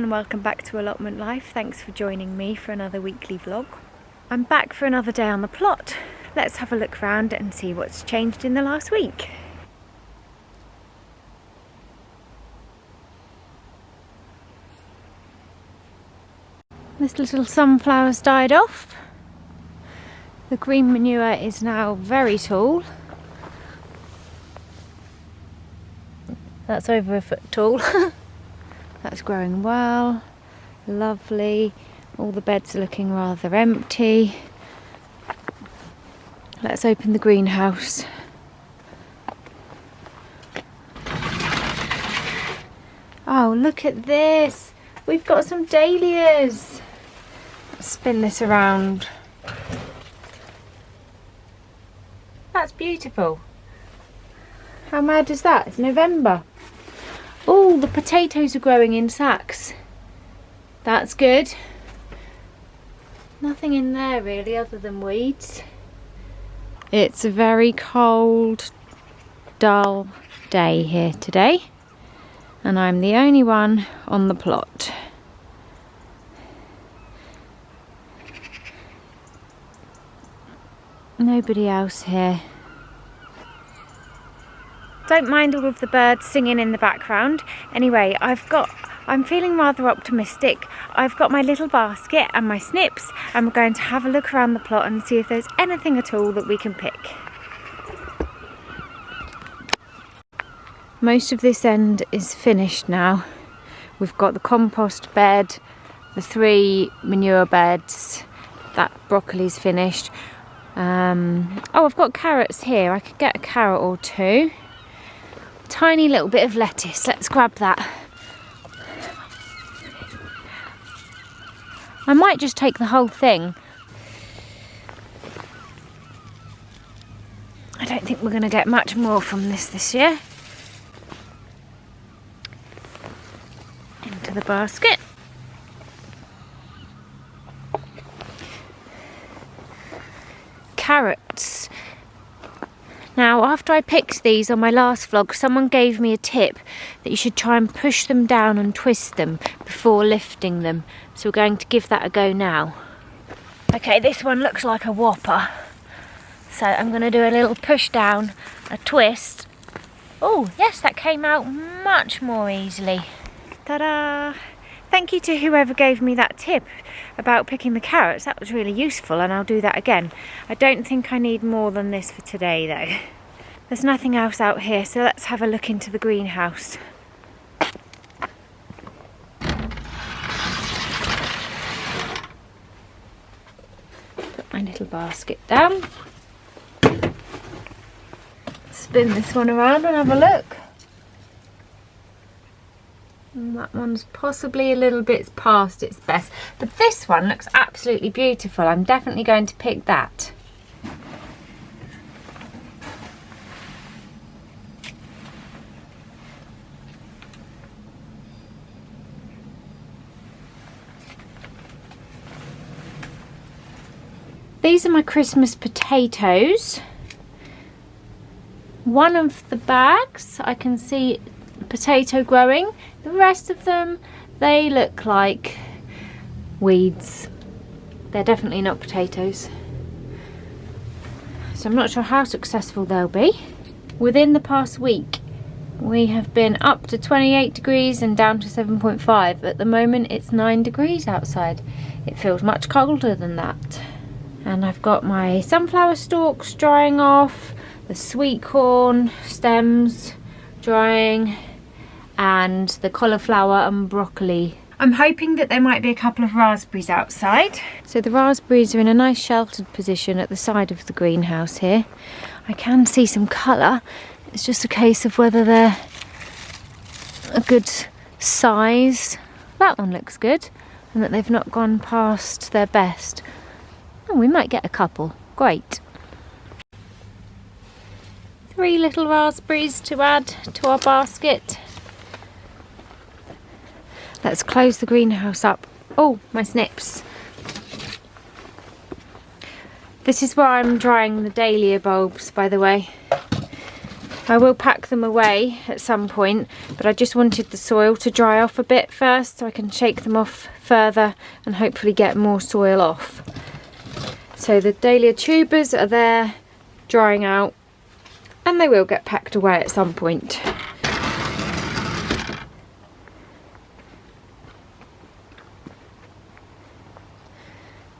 and welcome back to Allotment Life. Thanks for joining me for another weekly vlog. I'm back for another day on the plot. Let's have a look around and see what's changed in the last week. This little sunflower's died off. The green manure is now very tall. That's over a foot tall. That's growing well, lovely. All the beds are looking rather empty. Let's open the greenhouse. Oh, look at this. We've got some dahlias. Let's spin this around. That's beautiful. How mad is that? It's November. Oh, the potatoes are growing in sacks. That's good. Nothing in there really other than weeds. It's a very cold, dull day here today, and I'm the only one on the plot. Nobody else here. Don't mind all of the birds singing in the background. Anyway, I'm feeling rather optimistic. I've got my little basket and my snips, and we're going to have a look around the plot and see if there's anything at all that we can pick. Most of this end is finished now. We've got the compost bed, the 3 manure beds, that broccoli's finished. Oh, I've got carrots here. I could get a carrot or 2. Tiny little bit of lettuce. Let's grab that. I might just take the whole thing. I don't think we're going to get much more from this year. Into the basket. Carrots. Now, after I picked these on my last vlog, someone gave me a tip that you should try and push them down and twist them before lifting them. So we're going to give that a go now. Okay, this one looks like a whopper. So I'm going to do a little push down, a twist. Oh, yes, that came out much more easily. Ta-da! Thank you to whoever gave me that tip about picking the carrots. That was really useful, and I'll do that again. I don't think I need more than this for today though. There's nothing else out here, so let's have a look into the greenhouse. Put my little basket down. Spin this one around and have a look. And that one's possibly a little bit past its best, but this one looks absolutely beautiful. I'm definitely going to pick that. These are my Christmas potatoes. One of the bags I can see potato growing. The rest of them, they look like weeds. They're definitely not potatoes. So I'm not sure how successful they'll be. Within the past week, we have been up to 28 degrees and down to 7.5. At the moment, it's 9 degrees outside. It feels much colder than that. And I've got my sunflower stalks drying off, the sweet corn stems drying, and the cauliflower and broccoli. I'm hoping that there might be a couple of raspberries outside. So the raspberries are in a nice sheltered position at the side of the greenhouse here. I can see some colour. It's just a case of whether they're a good size. That one looks good, and that they've not gone past their best. Oh, we might get a couple. Great. 3 little raspberries to add to our basket. Let's close the greenhouse up. Oh, my snips. This is where I'm drying the dahlia bulbs, by the way. I will pack them away at some point, but I just wanted the soil to dry off a bit first so I can shake them off further and hopefully get more soil off. So the dahlia tubers are there drying out, and they will get packed away at some point.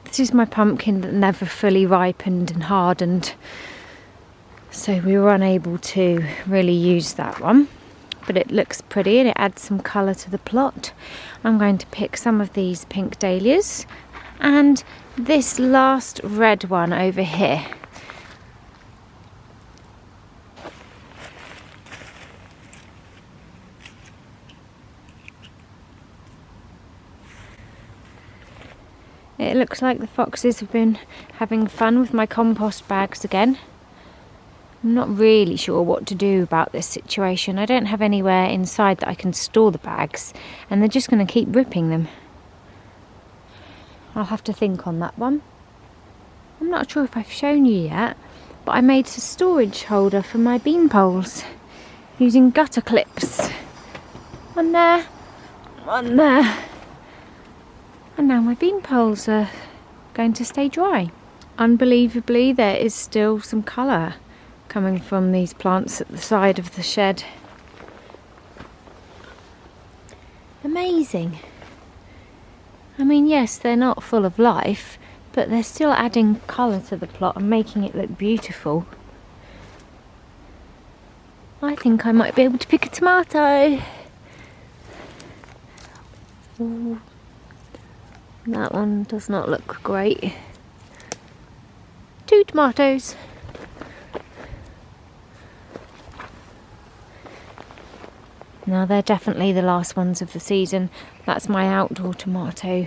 This is my pumpkin that never fully ripened and hardened, so we were unable to really use that one, but it looks pretty and it adds some colour to the plot. I'm going to pick some of these pink dahlias and this last red one over here. It looks like the foxes have been having fun with my compost bags again. I'm not really sure what to do about this situation. I don't have anywhere inside that I can store the bags, and they're just going to keep ripping them. I'll have to think on that one. I'm not sure if I've shown you yet, but I made a storage holder for my bean poles using gutter clips. One there, one there. And now my bean poles are going to stay dry. Unbelievably, there is still some colour coming from these plants at the side of the shed. Amazing. I mean, yes, they're not full of life, but they're still adding colour to the plot and making it look beautiful. I think I might be able to pick a tomato. Ooh. That one does not look great. 2 tomatoes. Now they're definitely the last ones of the season. That's my outdoor tomato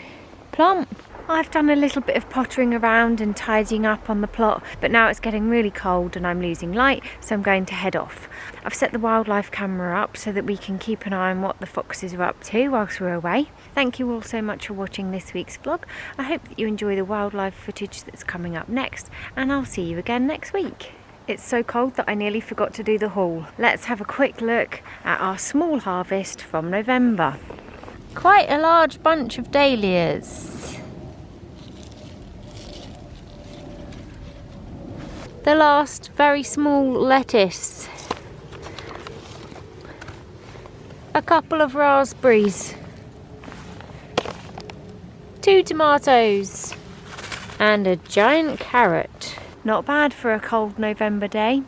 plant. I've done a little bit of pottering around and tidying up on the plot, but now it's getting really cold and I'm losing light, so I'm going to head off. I've set the wildlife camera up so that we can keep an eye on what the foxes are up to whilst we're away. Thank you all so much for watching this week's vlog. I hope that you enjoy the wildlife footage that's coming up next, and I'll see you again next week. It's so cold that I nearly forgot to do the haul. Let's have a quick look at our small harvest from November. Quite a large bunch of dahlias. The last very small lettuce. A couple of raspberries. 2 tomatoes. And a giant carrot. Not bad for a cold November day.